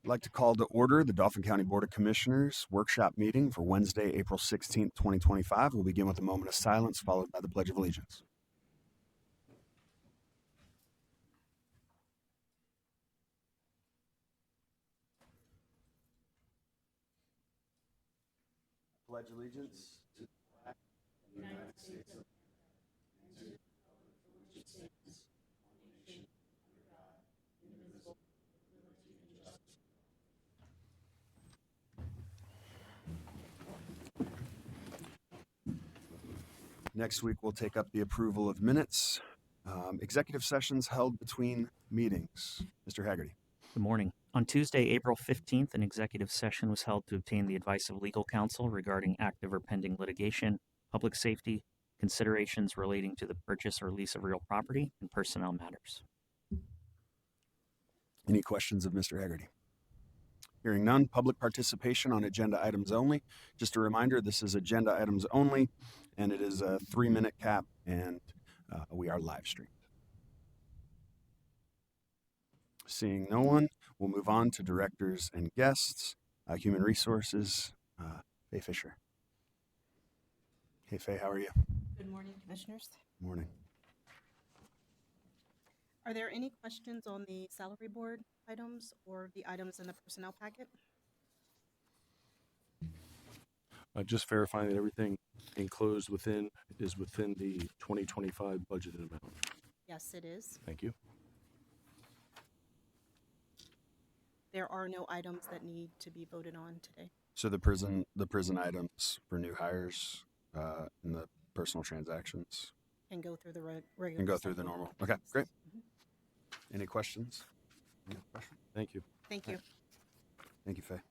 I'd like to call to order the Dauphin County Board of Commissioners workshop meeting for Wednesday, April 16th, 2025. We'll begin with a moment of silence followed by the Pledge of Allegiance. Pledge allegiance to the flag of the United States of America, and to the republic for which it stands, one nation, under God, indivisible, with liberty and justice. Next week, we'll take up the approval of minutes. Executive sessions held between meetings. Mr. Haggerty. Good morning. On Tuesday, April 15th, an executive session was held to obtain the advice of legal counsel regarding active or pending litigation, public safety, considerations relating to the purchase or lease of real property, and personnel matters. Any questions of Mr. Haggerty? Hearing none, public participation on agenda items only. Just a reminder, this is agenda items only, and it is a 3-minute cap, and we are live streamed. Seeing no one, we'll move on to directors and guests. Human Resources, Faye Fisher. Hey, Faye, how are you? Good morning, Commissioners. Morning. Are there any questions on the salary board items or the items in the personnel packet? Just verifying that everything enclosed is within the 2025 budgeted amount. Yes, it is. Thank you. There are no items that need to be voted on today. So the prison items for new hires and the personal transactions And go through the regular. and go through the cycle. normal. Okay, great. Mhm. Any questions? Any questions? Thank you. Thank you. Thank you, Faye.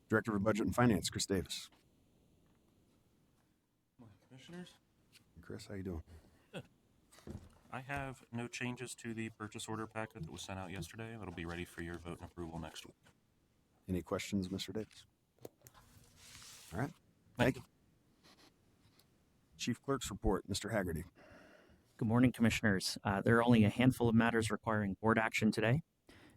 Director of Budget and Finance, Chris Davis. Morning, Commissioners. Chris, how you doing? I have no changes to the purchase order packet that was sent out yesterday. That'll be ready for your vote and approval next week. Any questions, Mr. Davis? All right, thank you. Chief Clerk's report, Mr. Haggerty. Good morning, Commissioners. There are only a handful of matters requiring board action today.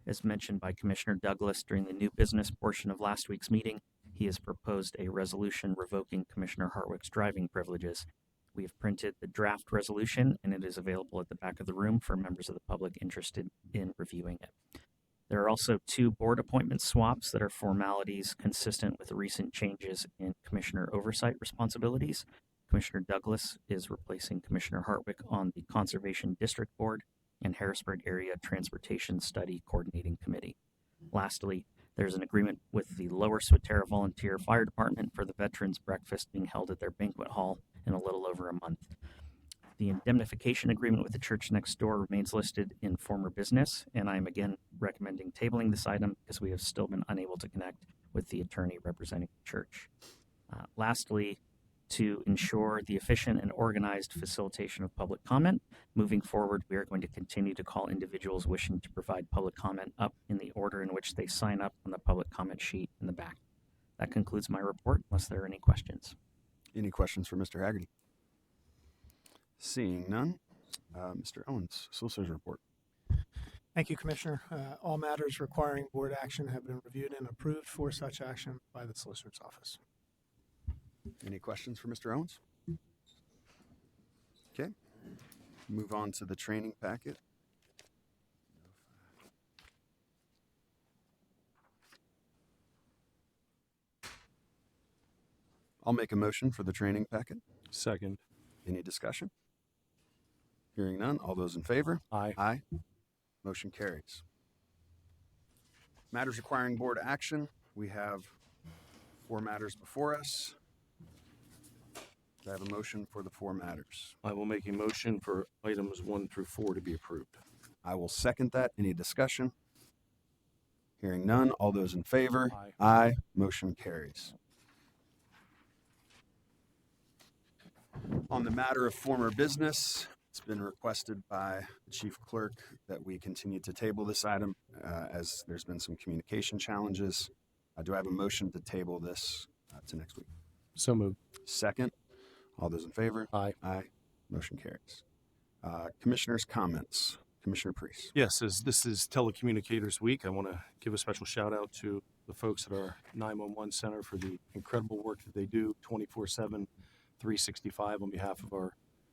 As mentioned by Commissioner Douglas during the new business portion of last week's meeting, he has proposed a resolution revoking Commissioner Hartwick's driving privileges. We have printed the draft resolution, and it is available at the back of the room for members of the public interested in reviewing it. There are also 2 board appointment swaps that are formalities consistent with recent changes in commissioner oversight responsibilities. Commissioner Douglas is replacing Commissioner Hartwick on the Conservation District Board and Harrisburg Area Transportation Study Coordinating Committee. Lastly, there's an agreement with the Lower Swatara Volunteer Fire Department for the Veterans Breakfast being held at their banquet hall in a little over a month. The indemnification agreement with the church next door remains listed in former business, and I'm again recommending tabling this item because we have still been unable to connect with the attorney representing the church. Lastly, to ensure the efficient and organized facilitation of public comment, moving forward, we are going to continue to call individuals wishing to provide public comment up in the order in which they sign up on the public comment sheet in the back. That concludes my report, unless there are any questions. Any questions for Mr. Haggerty? Seeing none, Mr. Owens, Solicitor's report. Thank you, Commissioner. All matters requiring board action have been reviewed and approved for such action by the Solicitor's Office. Any questions for Mr. Owens? Okay, move on to the training packet. I'll make a motion for the training packet. Second. Any discussion? Hearing none, all those in favor? Aye. Aye. Motion carries. Matters requiring board action. We have 4 matters before us. Do I have a motion for the 4 matters? I will make a motion for items 1 through 4 to be approved. I will second that. Any discussion? Hearing none, all those in favor? Aye. Aye. Motion carries. On the matter of former business, it's been requested by the chief clerk that we continue to table this item as there's been some communication challenges. Do I have a motion to table this to next week? So moved. Second. All those in favor? Aye. Aye. Motion carries. Commissioners' comments. Commissioner Priest. Yes, as this is Telecommunicators Week, I want to give a special shout out to the folks at our 911 center for the incredible work that they do 24/7, 365 on behalf of our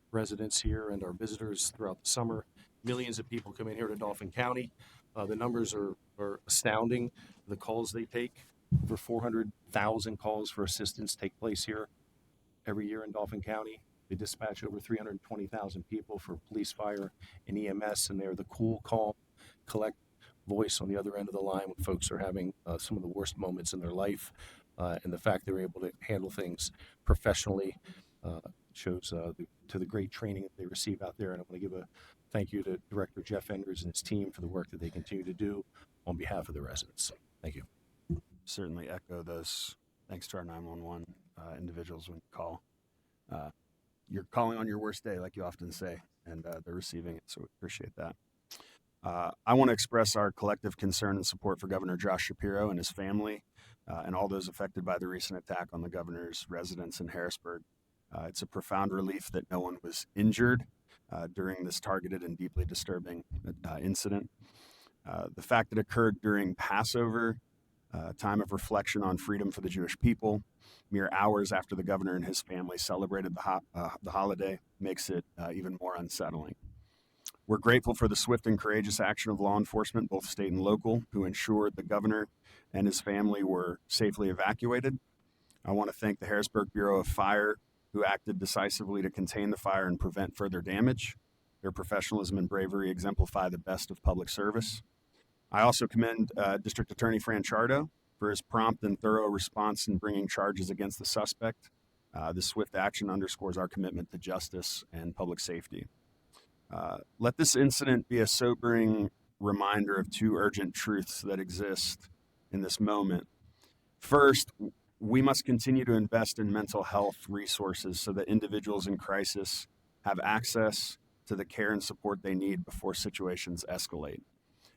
residents here and our visitors throughout the summer. Millions of people come in here to Dauphin County. The numbers are astounding. The calls they take, over 400,000 calls for assistance take place here every year in Dauphin County. They dispatch over 320,000 people for police, fire, and EMS, and they're the cool, calm, collect voice on the other end of the line when folks are having some of the worst moments in their life. And the fact they're able to handle things professionally shows to the great training that they receive out there. And I want to give a thank you to Director Jeff Enders and his team for the work that they continue to do on behalf of the residents. Thank you. Certainly echo those thanks to our 911 individuals when you call. You're calling on your worst day, like you often say, and they're receiving it, so we appreciate that. I want to express our collective concern and support for Governor Josh Shapiro and his family and all those affected by the recent attack on the governor's residence in Harrisburg. It's a profound relief that no one was injured during this targeted and deeply disturbing incident. The fact that it occurred during Passover, time of reflection on freedom for the Jewish people, mere hours after the governor and his family celebrated the holiday, makes it even more unsettling. We're grateful for the swift and courageous action of law enforcement, both state and local, who ensured the governor and his family were safely evacuated. I want to thank the Harrisburg Bureau of Fire, who acted decisively to contain the fire and prevent further damage. Their professionalism and bravery exemplify the best of public service. I also commend District Attorney Fran Chardo for his prompt and thorough response in bringing charges against the suspect. This swift action underscores our commitment to justice and public safety. Let this incident be a sobering reminder of two urgent truths that exist in this moment. First, we must continue to invest in mental health resources so that individuals in crisis have access to the care and support they need before situations escalate.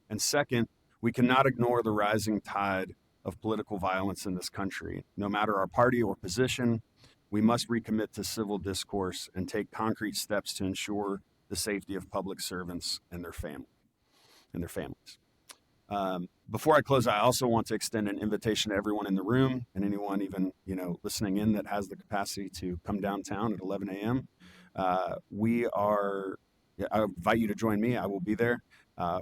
And second, we cannot ignore the rising tide of political violence in this country. No matter our party or position, we must recommit to civil discourse and take concrete steps to ensure the safety of public servants and their families. Before I close, I also want to extend an invitation to everyone in the room and anyone even listening in that has the capacity to come downtown at 11 a.m. I invite you to join me. I will be there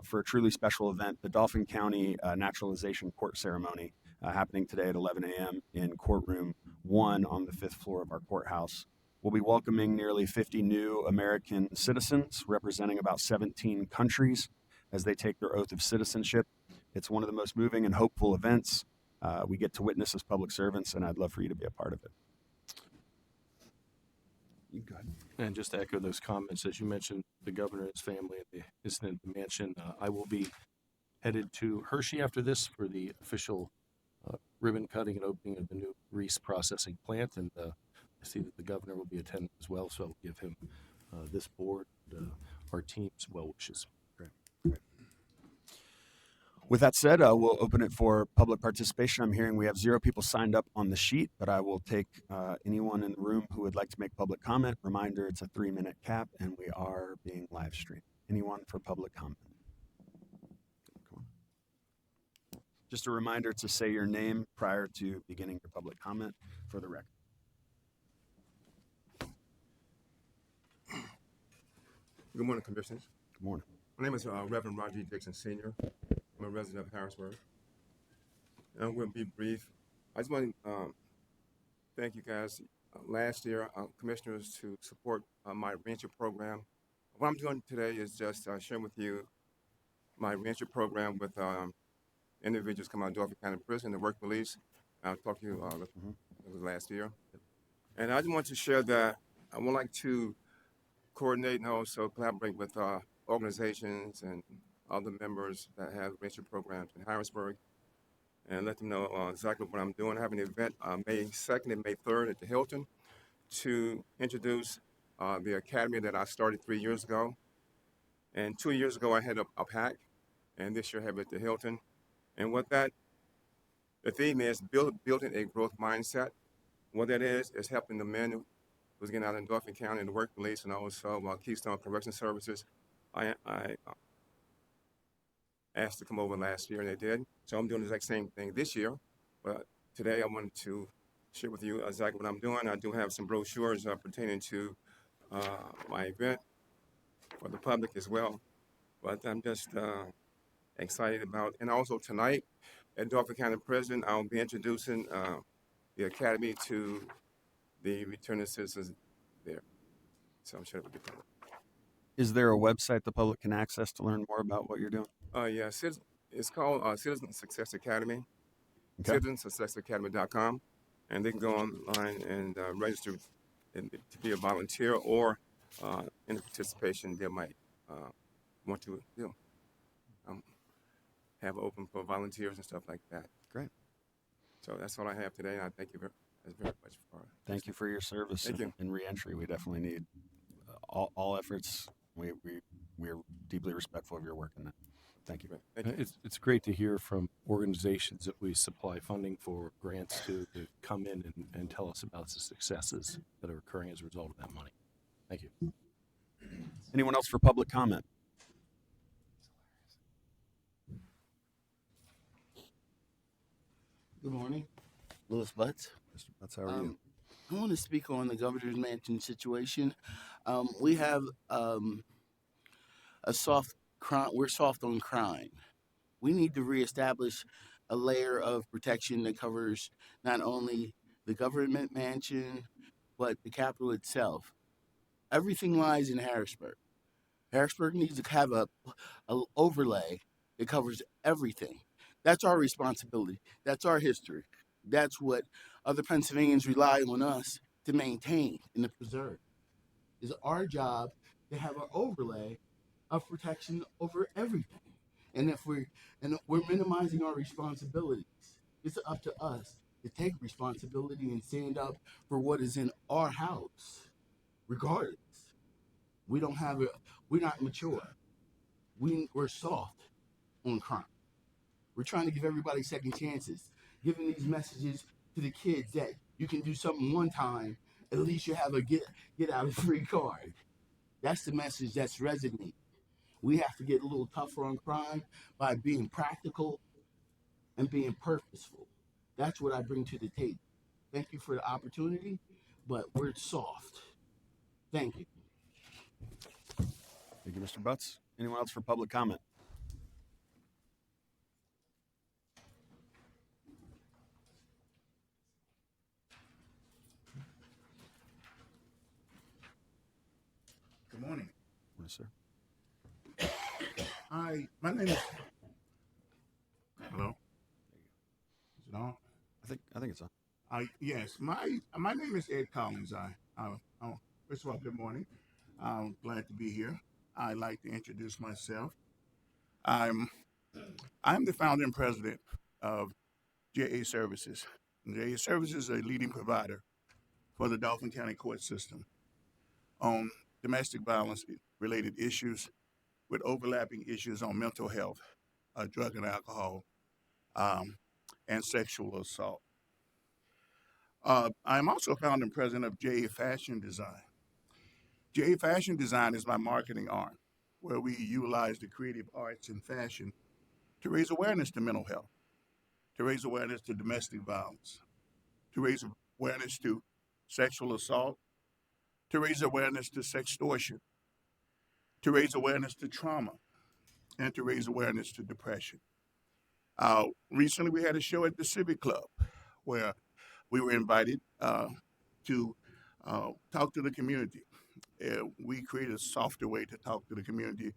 for a truly special event, the Dauphin County Naturalization Court Ceremony, happening today at 11 a.m. in courtroom 1 on the 5th floor of our courthouse. We'll be welcoming nearly 50 new American citizens representing about 17 countries as they take their oath of citizenship. It's one of the most moving and hopeful events we get to witness as public servants, and I'd love for you to be a part of it. You go ahead. And just to echo those comments, as you mentioned, the governor and his family and the incident at the mansion, I will be headed to Hershey after this for the official ribbon cutting and opening of the new Reese processing plant, and I see that the governor will be attending as well, so I'll give him this board, our team's well wishes. Great. With that said, we'll open it for public participation. I'm hearing we have 0 people signed up on the sheet, but I will take anyone in the room who would like to make public comment. Reminder, it's a 3-minute cap, and we are being live streamed. Anyone for public comment? Just a reminder to say your name prior to beginning your public comment for the record. Good morning, Commissioners. Good morning. My name is Reverend Roger Dixon Sr. I'm a resident of Harrisburg. And I'm going to be brief. I just want to thank you guys. Last year, commissioners, to support my Rancher program. What I'm doing today is just sharing with you my Rancher program with individuals coming out of Dauphin County Prison, the work release. I'll talk to you it was last year. And I just want to share that I would like to coordinate and also collaborate with organizations and other members that have Rancher programs in Harrisburg and let them know exactly what I'm doing. I have an event May 2nd and May 3rd at the Hilton to introduce the academy that I started 3 years ago. And 2 years ago, I had a pack, and this year I have it at the Hilton. And what the theme is building a growth mindset. What that is helping the men who's getting out in Dauphin County in the work release and also Keystone Correction Services. I asked to come over last year, and they did. So I'm doing the exact same thing this year. But today I wanted to share with you exactly what I'm doing. I do have some brochures pertaining to my event for the public as well. But I'm just excited about, and also tonight at Dauphin County Prison, I'll be introducing the academy to the returning citizens there. So I'm sure it will be fun. Is there a website the public can access to learn more about what you're doing? Yeah, it's called Citizen Success Academy, Okay. citizensuccessacademy.com, and they can go online and register to be a volunteer or in the participation they might want to do. Have open for volunteers and stuff like that. Great. So that's all I have today, and I thank you very much for. Thank you for your service Thank you. and reentry. We definitely need all efforts. We're deeply respectful of your work in that. Thank you. Thank you. It's great to hear from organizations that we supply funding for grants to come in and tell us about the successes that are occurring as a result of that money. Thank you. Anyone else for public comment? Good morning, Louis Butts. Mr. Butts, how are you? I want to speak on the governor's mansion situation. We have a soft crime. We're soft on crime. We need to reestablish a layer of protection that covers not only the government mansion, but the Capitol itself. Everything lies in Harrisburg. Harrisburg needs to have a overlay that covers everything. That's our responsibility. That's our history. That's what other Pennsylvanians rely on us to maintain and to preserve. It's our job to have an overlay of protection over everything. And if we're minimizing our responsibilities, it's up to us to take responsibility and stand up for what is in our house, regardless. We're not mature. We're soft on crime. We're trying to give everybody second chances, giving these messages to the kids that you can do something one time, at least you have a get out of free card. That's the message that's resonating. We have to get a little tougher on crime by being practical and being purposeful. That's what I bring to the table. Thank you for the opportunity, but we're soft. Thank you. Thank you, Mr. Butts. Anyone else for public comment? Good morning. Yes, sir. Hi, my name is. Hello. Is it on? I think it's on. Yes, my name is Ed Collins. First of all, good morning. I'm glad to be here. I'd like to introduce myself. I'm the founder and president of JA Services. JA Services is a leading provider for the Dauphin County court system on domestic violence related issues with overlapping issues on mental health, drug and alcohol, and sexual assault. I'm also founder and president of JA Fashion Design. JA Fashion Design is my marketing arm, where we utilize the creative arts and fashion to raise awareness to mental health, to raise awareness to domestic violence, to raise awareness to sexual assault, to raise awareness to sextortion, to raise awareness to trauma, and to raise awareness to depression. Recently, we had a show at the Civic Club where we were invited to talk to the community. We created a softer way to talk to the community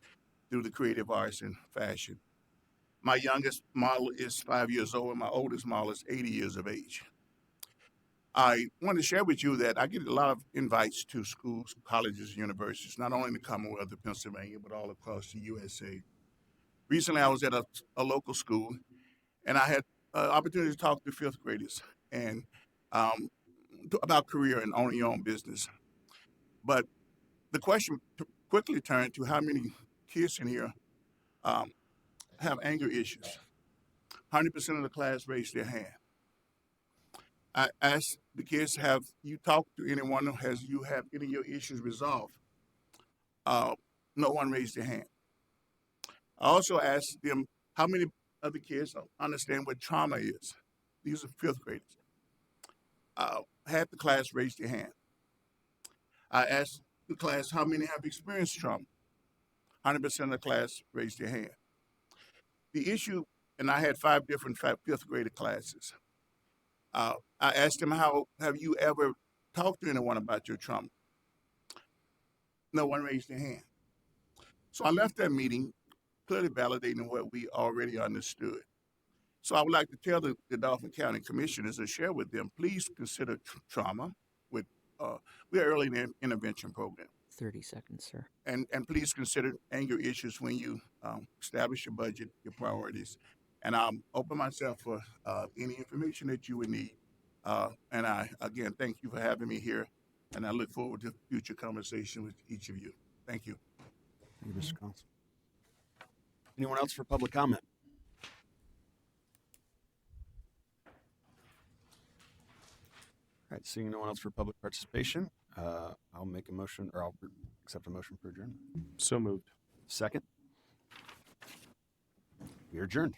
through the creative arts and fashion. My youngest model is 5 years old, and my oldest model is 80 years of age. I want to share with you that I get a lot of invites to schools, colleges, and universities, not only in the Commonwealth of Pennsylvania, but all across the USA. Recently, I was at a local school, and I had an opportunity to talk to fifth graders and about career and owning your own business. But the question quickly turned to how many kids in here have anger issues. 100% of the class raised their hand. I asked the kids, have you talked to anyone? Has you have any of your issues resolved? No one raised their hand. I also asked them, How many of the kids don't understand what trauma is? These are fifth graders. Half the class raised their hand. I asked the class, how many have experienced trauma? 100% of the class raised their hand. The issue, and I had 5 different fifth grade classes. I asked them, how have you ever talked to anyone about your trauma? No one raised their hand. So I left that meeting clearly validating what we already understood. So I would like to tell the Dauphin County Commissioners and share with them, please consider trauma with we're early intervention program. 30 seconds, sir. And please consider anger issues when you establish your budget, your priorities. And I'll open myself for any information that you would need. And I, again, thank you for having me here. And I look forward to future conversation with each of you. Thank you. Thank you, Mr. Collins. Anyone else for public comment? All right, seeing no one else for public participation, I'll make a motion, or I'll accept a motion for adjournment. So moved. Second. We are adjourned.